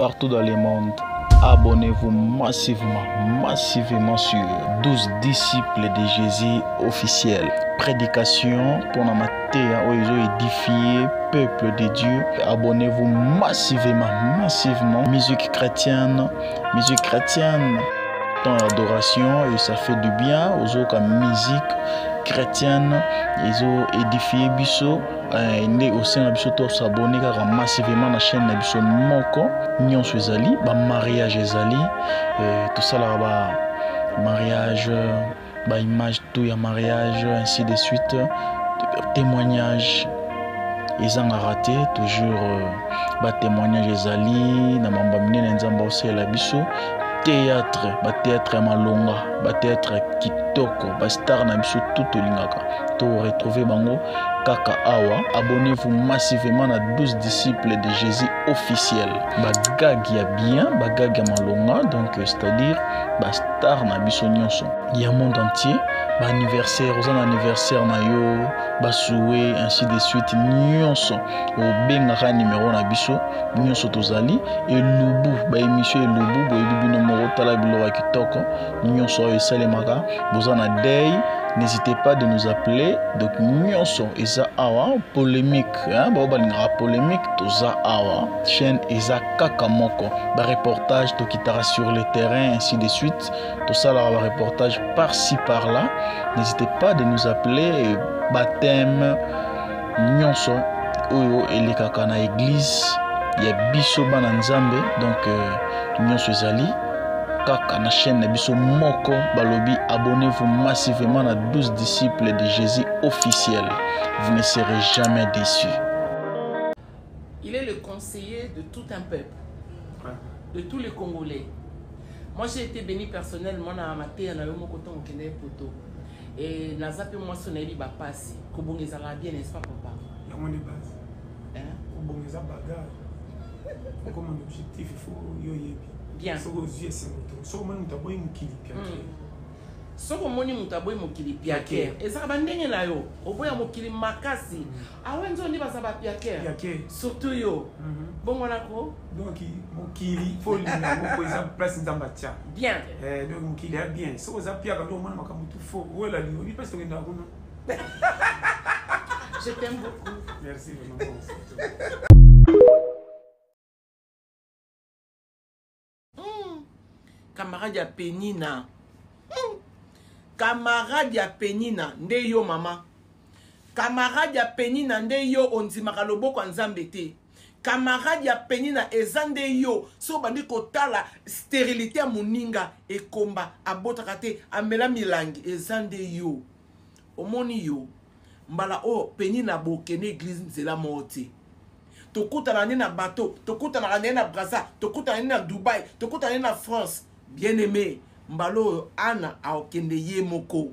partout dans le monde. Abonnez-vous massivement sur 12 disciples de Jésus officiels. Prédication pour la matière où ils ont édifié peuple de Dieu. Abonnez-vous massivement. Musique chrétienne, dans l'adoration, et ça fait du bien aux autres musique chrétienne. Ils ont édifié Bisso. Et aussi na biso to s'abonner massivement na chaîne na biso moko nyonso ezali ba mariage ezali tout ça là ba mariage ba image tout ya mariage ainsi de suite témoignage ezanga raté toujours ba témoignage ezali na mamba minene nzamba osela biso théâtre ya malonga ba théâtre kitoko ba star na biso tout olingaka to retrouver bango kaka awa. Abonnez-vous massivement à 12 disciples de Jésus officiels. Bagag ya bien, bagag ya malonga, donc c'est-à-dire ba star na biso nyonso ya monde entier. Ba anniversaire, aux anniversaire na yo, ba souhait ainsi de suite nyonso. O bengaka numéro na biso nyonso tozali et lubu ba émission et lubu bo bibino moko tala biloko kitoko nyonso e salemaka bozana day. N'hésitez pas de nous appeler. Donc, nyonso eza awa polémique, balinga polémique toza awa chaîne eza kaka moko ba reportage to kitara sur le terrain ainsi de suite. Tout ça là ba reportage par-ci par-là. N'hésitez pas de nous appeler. Baptême nyonso oyo elekaka na église ya biso bana nzambe. Donc nyonso ezali kaka na chaîne na biso moko balobi. Abonnez-vous massivement à 12 disciples de Jésus officiels. Vous ne serez jamais déçus. Il est le conseiller de tout un peuple, de tous les Congolais. Moi j'ai été béni personnellement na maté na yo moko to okende poto et naza pe moi soneli ba passi ko bongeza la bien, n'est-ce pas papa? Ya mon base. Ko bongeza bagarre. Comme un objectif il faut yo yebi. Bien. So aux yeux c'est moto. So moni mutaboyi mukili piake. Soko moni mutaboyi mukili piake. Eza ba ndenge na yo. Oboya mukili makasi. Awenzo ndi basaba piake. Piake. Surtout yo. Bongo nako. Donc mukili faut lina moko eza place nzamba tia. Bien. Donc mukili a bien. So za piaka ndo mona makamutu fo. Wela liyo. Ni parce que nda kuna. Je t'aime beaucoup. Merci vraiment. Camarade ya Penina. Camarade ya Penina nde yo mama. Camarade ya Penina nde yo ondimaka loboko nzambe te. Camarade ya Penina eza nde yo so bandi kotala stérilité ya moninga ekomba abotaka te amela milangi eza nde yo. Omoni yo mbala o Penina bokene église nzela mote. Tokutana na bateau, tokutana na Brazza, tokutana na Dubaï, tokutana na France. Bien-aimé, mbalo ana aokende ye moko.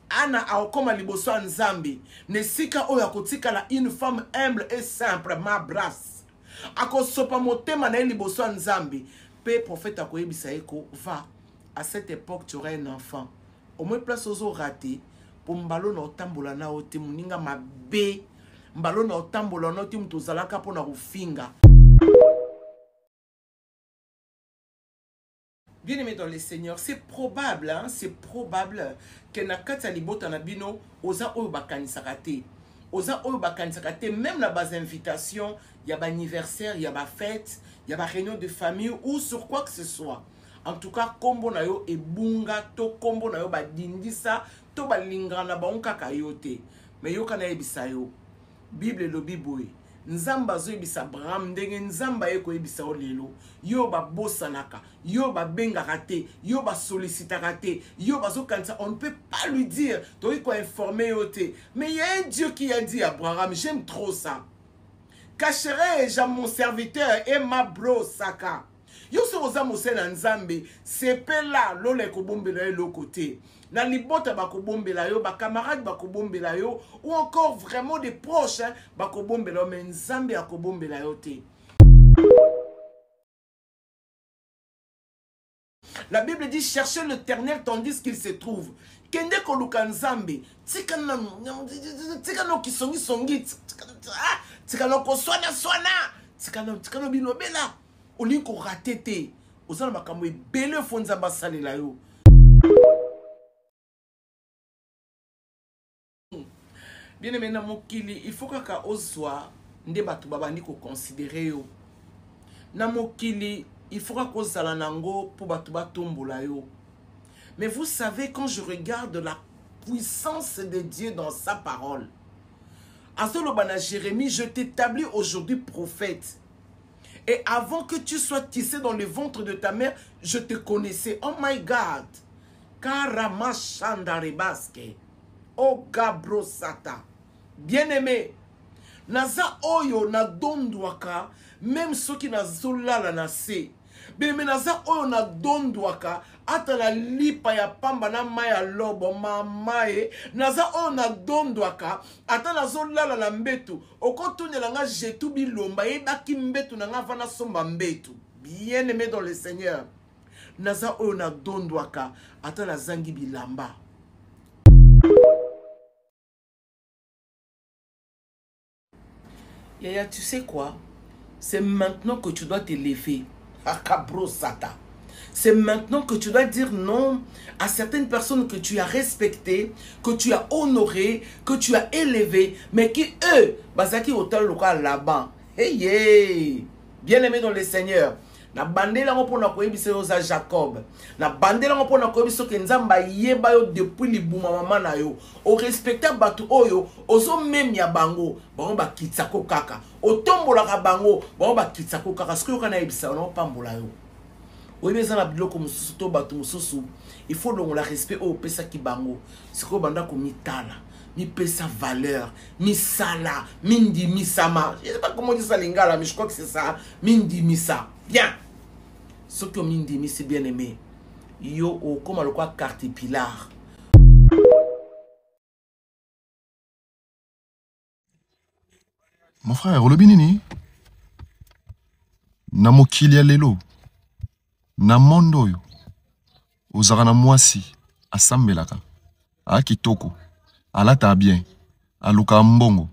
Ana aokoma liboso nzambe. Nesika oyo akotika la une femme humble et simple, ma brasse. Akosopa motema na liboso nzambe. Pe prophète akoyebisa eko va. À cette époque tu auras un enfant. Au moins place ozo raté pour mbalo na otambola na ote muninga mabe. Mbalo na otambola na ote mutozalaka pona rufinga. Bien-aimé dans le Seigneur, c'est probable que na kata libota na bino oza oyo bakanisaka te. Oza oyo bakanisaka te, même na bas invitation, y a ba anniversaire, y a ba fête, y a ba réunion de famille ou sur quoi que ce soit. En tout cas, kombo na yo ebunga to kombo na yo ba dindisa to ba lingana ba onkaka yo te. Mais yo kana ebisa yo. Bible lobi boy. Nzamba zo ebisa Abraham ndenge nzamba eko ebisa olelo yo ba bosanaka yo ba bengaka te yo ba sollicitaka te yo ba zo kanisa. On ne peut pas lui dire toi il faut informer yo te. Mais il y a un Dieu qui a dit à Abraham, j'aime trop ça. Cacherai-je à mon serviteur et ma bro saka. Yo se oza mosena nzambe sepela lole ko bombela yo côté. Na libota bako bombela yo ba camarade bako bombela yo ou encore vraiment des proches bako bombela mais nzambe ako bombela yo te. La Bible dit cherchez l'Éternel tandis qu'il se trouve. Kende ko luka nzambe tikana kisongi tika no ko swana tikana bilobela olingi korate te oza na makambo ebele fo nzambe asalela yo. Bien aimé na mokili, il faut kaka ozwa nde bato babandi ko considérer yo. Na mokili, il faut kaka ozala nango po bato batombola yo. Mais vous savez, quand je regarde la puissance de Dieu dans sa parole, Azolobana Jérémie, je t'établis aujourd'hui prophète. Et avant que tu sois tissé dans le ventre de ta mère, je te connaissais. Oh my God. Karamashandarebaske. Oh Gabrosata. Bien-aimé. Naza oyo na dondwaka. Même ceux qui na zolala na se. Bien-aimé, naza oyo na dondwaka. Ata na lipa ya pamba na maya lobo mamae. Naza oyo na dondwaka. Ata na zolala na mbetu. Okotunye langa jetu bilomba. Ebaki mbetu na nga vana somba mbetu. Bien-aimé dans le Seigneur. Naza oyo na dondwaka. Ata na zangi bilamba. Yaya, tu sais quoi? C'est maintenant que tu dois te lever. Akabrosata. C'est maintenant que tu dois dire non à certaines personnes que tu as respectées, que tu as honorées, que tu as élevées, mais qui eux, bazaki hotel local là-bas. Hey, hey. Bien-aimé dans le Seigneur. Na bandela ngo pona koyebisa yo za Jacob. Na bandela ngo pona koyebisa ke nzamba yeba yo depuis libuma mama na yo. O respecta batu oyo, ozo memya bango, bango ba kitsako kaka. O tombola ka bango, bango ba kitsako kaka. Siko kana yebisa no pambola yo. Oyebeza na biloko mususu to batu mususu, il faut donc la respect o pesa ki bango. Siko banda ko mitala. Mi pesa valeur, mi sala, mindi mi sama. Je sais pas comment dire ça lingala, mais je crois que c'est ça. Mindi mi sa. Bien. Ce que mindi mi c'est bien aimé. Yo o comme le quoi carte pilar. Mon frère, olobi nini? Na mokili ya lelo. Na mondo yo. Ozaka na mwasi asambelaka. A kitoko. Alata bien, aluka mbongo,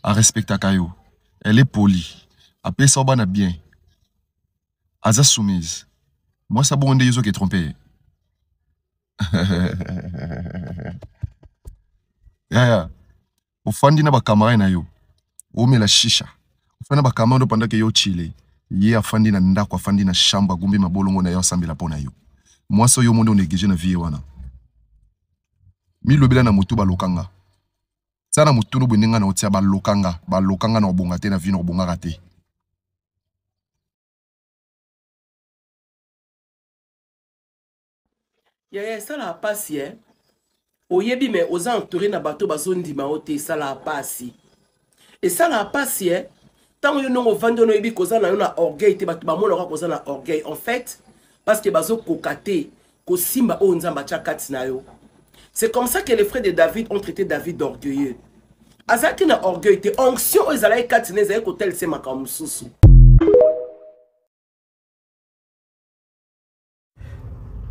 a respecta kayo, elle est polie, a pesa obana bien, aza soumise. Moi ça bon yezo qui est trompé. Ya, ofandi na ba camarade na yo, ome la shisha, ofandi na ba camarade pendant que yo chile, ye afandi na ndako afandi na shamba gumbi mabolongo na yo sambela pona yo. Moi so yo monde négligé na vie wana. Mi lobela na mutu balokanga. Sana mutu no beninga na otia balokanga na obonga te na vino obonga rate. Yeah, ça la passe hein. Oyebi mais oza entouré na bateau bazondima ote ça la passe. Et ça la passe hein. Tant yo no vando no yebi koza na yo na orgueil te bato ba mona ko koza na orgueil en fait parce que bazo kokate ko simba o nzamba chakati na yo. C'est comme ça que les frères de David ont traité David d'orgueilleux. Azaki na orgueil te onction ezala ekatine ezala kotel se makamususu.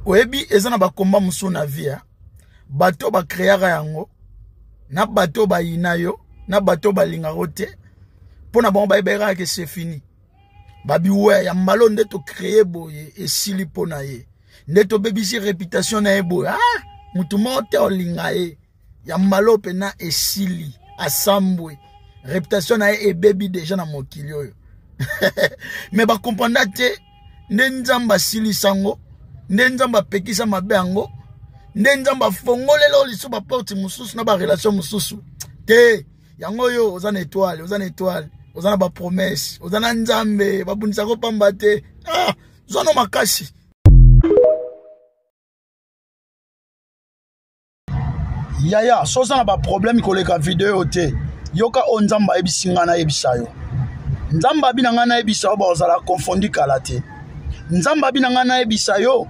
Oyebi ezana ba komba musu na via. Bato ba créera yango. Na bato ba inayo, na bato ba lingaro te. Pona bon ba ibera que c'est fini. Babi ouais ya malo nde to créer boye et sili pona ye. Nde to bebisi réputation na ye boye. Ah! Mutu mote olingae ya malo pena esili asambwe réputation na e baby déjà na mokili oyo. Mais ba comprendre te nde nzamba sili sango nde nzamba pekisa mabe yango nde nzamba fongolelo liso ba porte mususu na ba relation mususu te yango yo ozana étoile ozana ba promesse ozana nzambe babundisa ko pamba te ah zono makasi. Yaya, sosa na ba problème koleka vidéo te. Yoka onzamba ebisinga na ebisayo. Nzamba binanga na ebisayo ba ozala confondi kala te. Nzamba binanga na ebisayo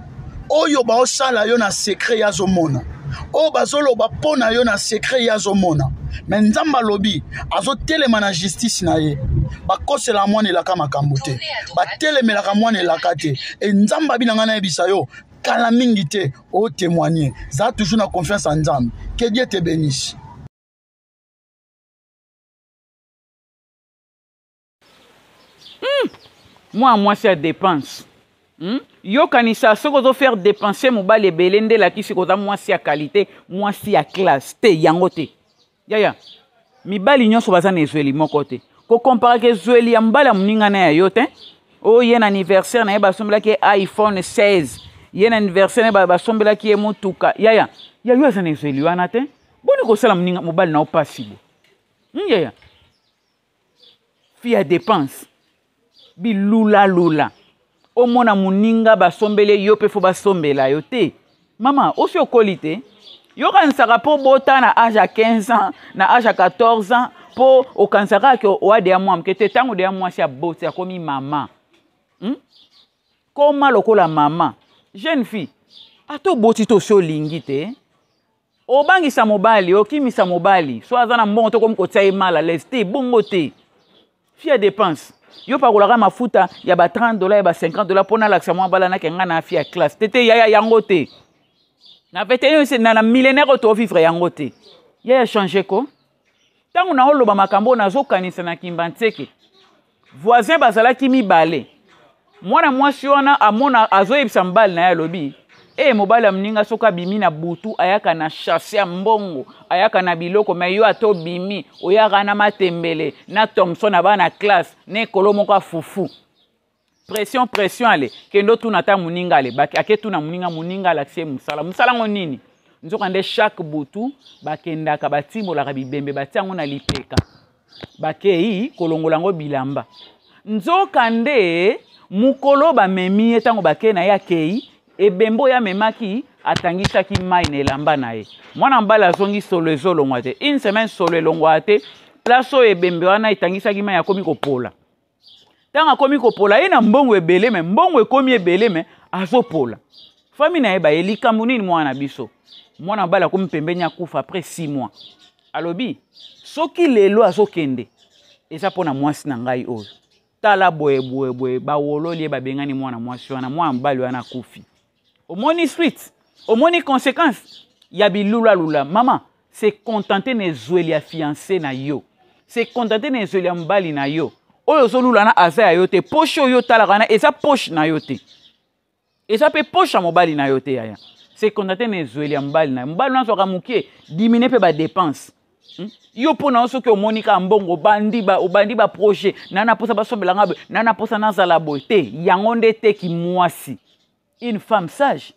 oyo ba osala yo na secret ya zomona. O bazolo ba pona yo na secret ya zomona. Mais nzamba lobi azo telema na justice na ye. Ba kosela mwana elaka makambo te. Ba telemela ka mwana elaka te. E nzamba binanga na ebisayo kala mingi te o témoigner. Ça toujours na confiance en Nzambe. Que Dieu te bénisse. moi c'est à dépense. Yo kanisa ce qu'on faire dépenser mobali belende la kisi koza moi c'est à qualité, moi c'est à classe te yangote. Ya. Mi bali nyonso baza na ezweli moko te. Ko compare ke zweli ya mbala muninga na yo te. O yen anniversaire na ye basombela ke iPhone 16. Yen anniversaire na basombela ke motuka. Ya yo za na ezweli wana te. Boni ko sala muninga mobali na opasibo. Ya. Fi a dépense. Bi lula. O mona muninga basombele yo pe fo basombela yo te. Mama, osi okolite. Yo kansaka po bota na âge à 15 ans, na âge à 14 ans, po o kansaka ke o ade ya mwa mkete tango de ya mwa si ya bota ya komi mama. Koma lokola mama. Jeune fille, ato boti to so lingi te. O bangisa mobali, o kimisa mobali. So azana mbongo to komi kotia mala leste bongo te. Fia dépense. Yo pa kolaka mafuta ya ba $30 ya ba $50 pona laksa mwa bala na kenga na fia classe. Tete ya yango te. Na veteni c'est na millénaire auto vivre yango te. Ya changer ko. Tango na oloba makambo na zo kanisa na kimbantseke. Voisin bazala ki mibale. Mwana mwasi wana amona azo yebisa mbali na ya lobi. Mobali amninga soka bimi na butu ayaka na chasse ya mbongo, ayaka na biloko me yo ato bimi, oyaka na matembele, na Thompson aba na classe, ne kolo moko fufu. Pression ale, kendo tu nata muninga ale, baki ake tu na muninga lakse musala. Musala ngo nini? Nzoka nde chaque butu bakendaka batimbolaka bibembe batiango na lipeka. Bakei kolongolango bilamba. Nzoka nde mukolo bamemi etango bake na ya kei ebembo ya memaki atangisaki mai na elamba na ye. Mwana mbala zongi solo ezolongwa te. Une semaine solo elongwa te. Place oyo ebembe wana etangisaki mai akomi kopola. Tanga akomi kopola ye na mbongo ebele me mbongo ekomi ebele me azopola. Fami na ye ba elikambo nini mwana biso. Mwana mbala akomi pembeni akufa après 6 mois. Alobi soki lelo azokende eza pona mwasi na ngai oyo. Tala boye bawololi babengani mwana mwasi wana mwana mbali wana kufi. Omoni suite, omoni conséquence. Yabi lula. Maman, c'est contenter ne zweli ya fiancé na yo. C'est contenter ne zweli ya mbali na yo. Oyo zo lula na aza ya yo te. Poche oyo talaka na eza poche na yo te. Eza pe poche ya mobali na yo te yaya. C'est contenter ne zweli ya mbali na yo. Mbali na soka mukie, dimine pe ba dépense. Yo pona oso ke omoni ka mbongo obandi ba projet nana posa basombela ngabe nana posa nazala boy te yango nde te ki mwasi. Une femme sage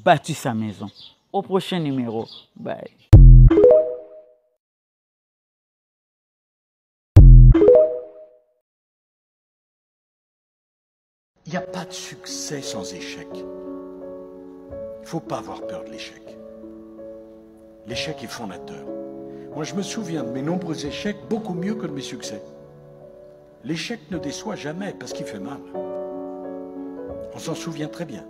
bâtit sa maison. Au prochain numéro. Bye. Il n'y a pas de succès sans échec. Il ne faut pas avoir peur de l'échec. L'échec est fondateur. Moi, je me souviens de mes nombreux échecs beaucoup mieux que de mes succès. L'échec ne déçoit jamais parce qu'il fait mal. On s'en souvient très bien.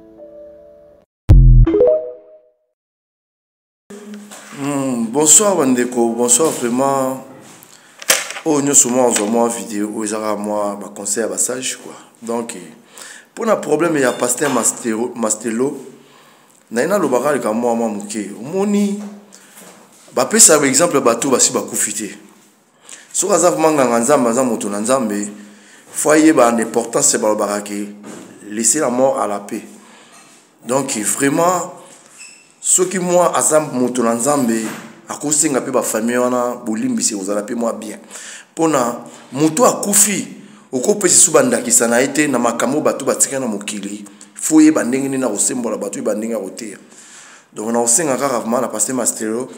Bonsoir Wandeko, bonsoir vraiment. Oh, nous sommes en moi vidéo, où ils ont moi conseil à passage quoi. Donc pour un problème il y a pasteur Mastelo. Naina lo bakali ka moi muke. Omoni ba pesa par exemple bato basi bakufite. So kaza manga nzamba za moto na nzambe. Foyer ba l'importance c'est ba barake. Laisser la mort à la paix. Donc vraiment ce qui moi azam moto na nzambe akosenga pe ba famille wana bolimbisi ozala pe moi bien pona moto akufi okopesi subanda kisana ete na makambo bato batika na mokili foye bandenge ni na osembola bato bandenge rotea donc na osenga kaka vraiment na pasteur Mastelo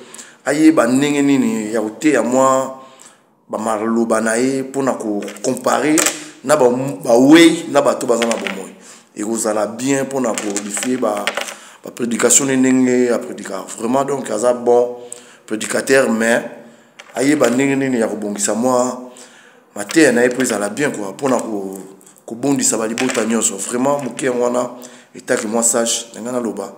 aye bandenge nini ya rotea moi ba marloba na ye pona ko comparer na ba way na bato bazana bomoy et ozala bien pona ko qualifier ba prédication n'est à prédicar vraiment donc ça bon prédicateur mais aïe banding ni ya kobongisa moi matin na prise à la bien quoi pour na ko bondisa ba libota nyonso vraiment muke wana eta que moi sage ngana loba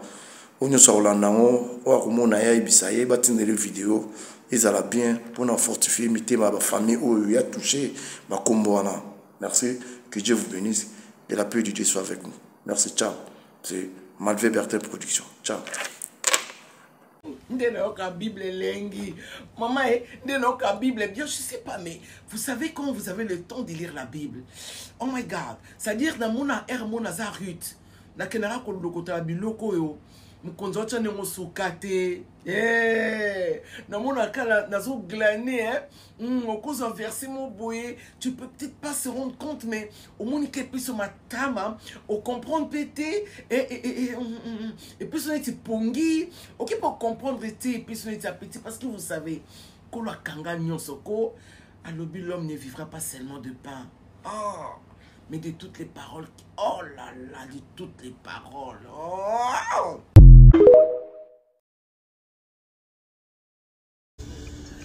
onyo so landango o akomona ya ibisaye batindele vidéo ils ala bien pour na fortifier mité ma famille o ya touché ma kombo wana merci que Dieu vous bénisse et la paix de Dieu soit avec nous merci ciao c'est Malvé Bertin Production. Ciao. la Bible lengi. Maman, la Bible bien, je sais pas, mais vous savez quand vous avez le temps de lire la Bible. Oh my God. C'est-à-dire, dans mon air, mon azarut, na kenara ko lokota biloko yo. Mkonzocha ne mosukate. Na mon akala nazo glaner, au cause un verset mon boye, tu peux peut-être pas se rendre compte, mais au moins qu'il puisse ma tama, au comprendre pété et puis on est pongi, ok pour comprendre pété et puis on est appétit parce que vous savez, quand la kanga nyosoko, alors l'homme ne vivra pas seulement de pain. Oh, mais de toutes les paroles. Oh là là, de toutes les paroles. Oh.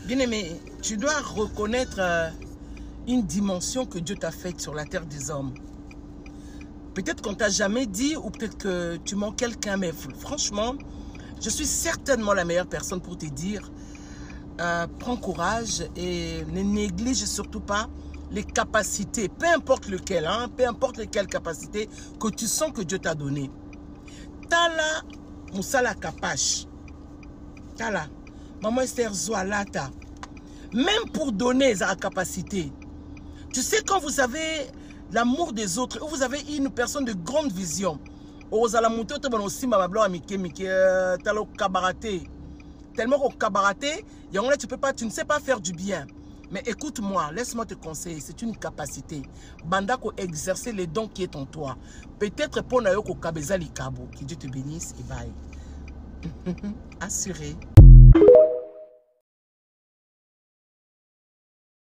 Bien-aimé, tu dois reconnaître une dimension que Dieu t'a faite sur la terre des hommes. Peut-être qu'on t'a jamais dit ou peut-être que tu manques quelqu'un, mais franchement, je suis certainement la meilleure personne pour te dire prends courage et ne néglige surtout pas les capacités, peu importe lequel, peu importe lesquelles capacités que tu sens que Dieu t'a donné. Tala Moussala Kapash. Tala. Maman Esther Zoalata. Même pour donner sa capacité. Tu sais, quand vous avez l'amour des autres, vous avez une personne de grande vision. Tellement au cabaraté, tu ne sais pas faire du bien. Mais écoute-moi, laisse-moi te conseiller, c'est une capacité. Bandako exercer les dons qui est en toi. Peut-être pour Nayoko Kabeza Likabo. Que Dieu te bénisse et bye. Assuré.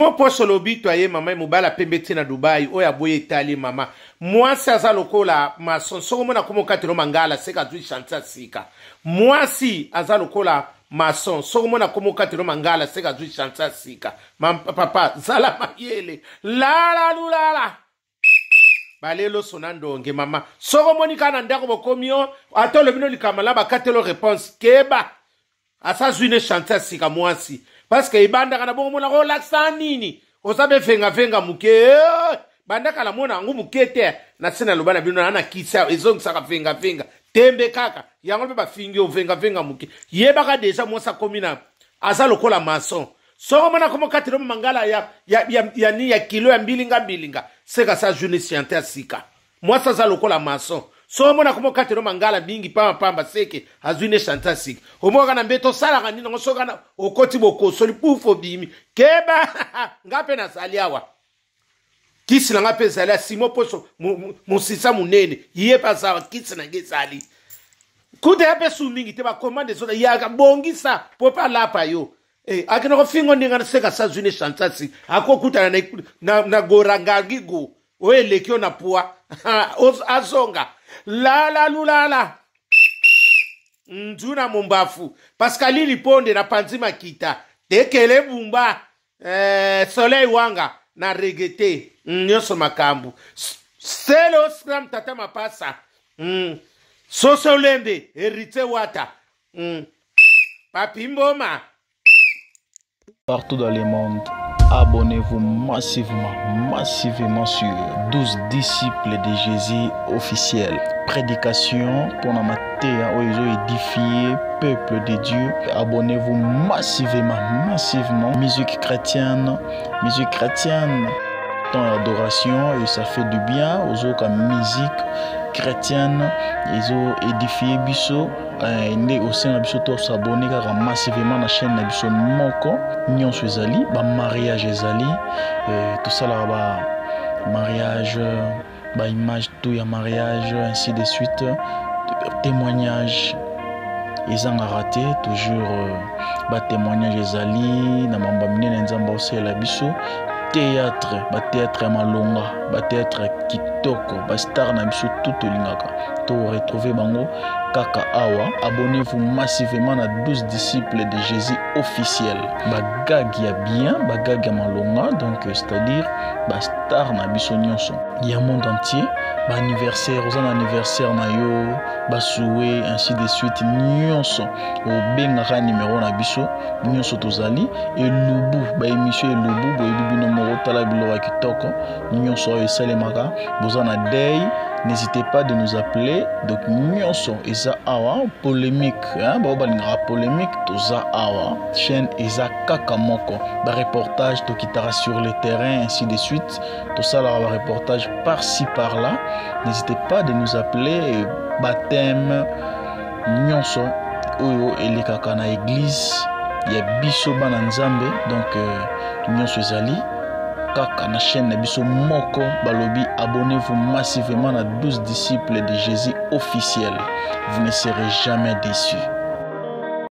Moi, pour ce lobby, toi, maman, mobile pembeti na Dubaï, oya boye Italie, maman. Moi, c'est ça lokola, ma son, so mona komo katero mangala, c'est ka tu chanta sika. Moi, si, aza lokola, ma son, so mona komo katero mangala, c'est ka tu chanta sika. Papa, zala mayele, la la. Balelo sonandonge, maman. So moni kana ndako bokomio, ato le bino likamala, ba katelo réponse, keba. Asa zuine chanta sika, moi si. Parce que ibanda kana bongo mona relaxa nini osabe venga muke banda kala mona ngu mukete na sena lobana bino na kisa ezong saka venga tembe kaka yango be ba fingi o venga muke yeba ka deja mosa komina asa lokola maçon soko mona komo katiro mangala ya kilo ya mbilinga seka sa journée scientifique moi ça lokola maçon so mona komo katero mangala bingi pamba seke azwine chantasik omoka na mbeto sala kanini ngo sokana okoti boko soli pufo bimi keba ngape na saliawa kisi na ngape sala simo poso musisa munene yiye pasawa kisi na ngesali kude ape sumingi te ba commande so ya bongisa popa lapa yo akino ko fingo ndinga seka sa zwine chantasik akokuta na gorangangigo oelekio na pua azonga la Nduna mumbafu Pascali liponde na panzima kita tekele bumba soleil wanga na regete nyoso makambu selo scram tata mapasa soso lembe erite wata papi mboma. Partout dans le monde, abonnez-vous massivement sur 12 disciples de Jésus officiels. Prédication pour la matière où ils ont édifié peuple de Dieu. Abonnez-vous massivement. Musique chrétienne, dans l'adoration et ça fait du bien aux autres musique chrétienne. Ils ont édifié Bisso. Né au sein de Bisso, s'abonner massivement à la chaîne de Bisso Moko. Nyon Suezali, mariage Ezali, tout ça là, mariage, image, tout y a mariage, ainsi de suite. Témoignage, ils ont raté, toujours témoignage Ezali, na mambamine nzamba aussi la Bisso. Théâtre malonga, théâtre kitoko, star na biso tout lingaka. To retrouver bango kaka awa. Abonnez-vous massivement à 12 disciples de Jésus officiels. Bagag ya bien, bagag ya malonga, donc c'est-à-dire star na biso nyonso. Il y a monde entier, anniversaire, aux anniversaire na yo, souhait ainsi de suite nyonso. Au benga numéro na biso nyonso tozali et lubu émission lubu boyebi bino moko tala biloko kitoko nyonso esalemaka vous en avez, n'hésitez pas de nous appeler. Donc nyonso eza awa polémique, hein, polémique toza awa chaîne eza kaka moko ba reportage to kitara sur le terrain ainsi de suite. Tout ça là ba reportage par-ci par-là. N'hésitez pas de nous appeler. Baptême nyonso oyo elekaka na église ya biso bana nzambe. Donc nyonso ezali kaka na chaîne na biso moko balobi. Abonnez-vous massivement à 12 disciples de Jésus officiels. Vous ne serez jamais déçus.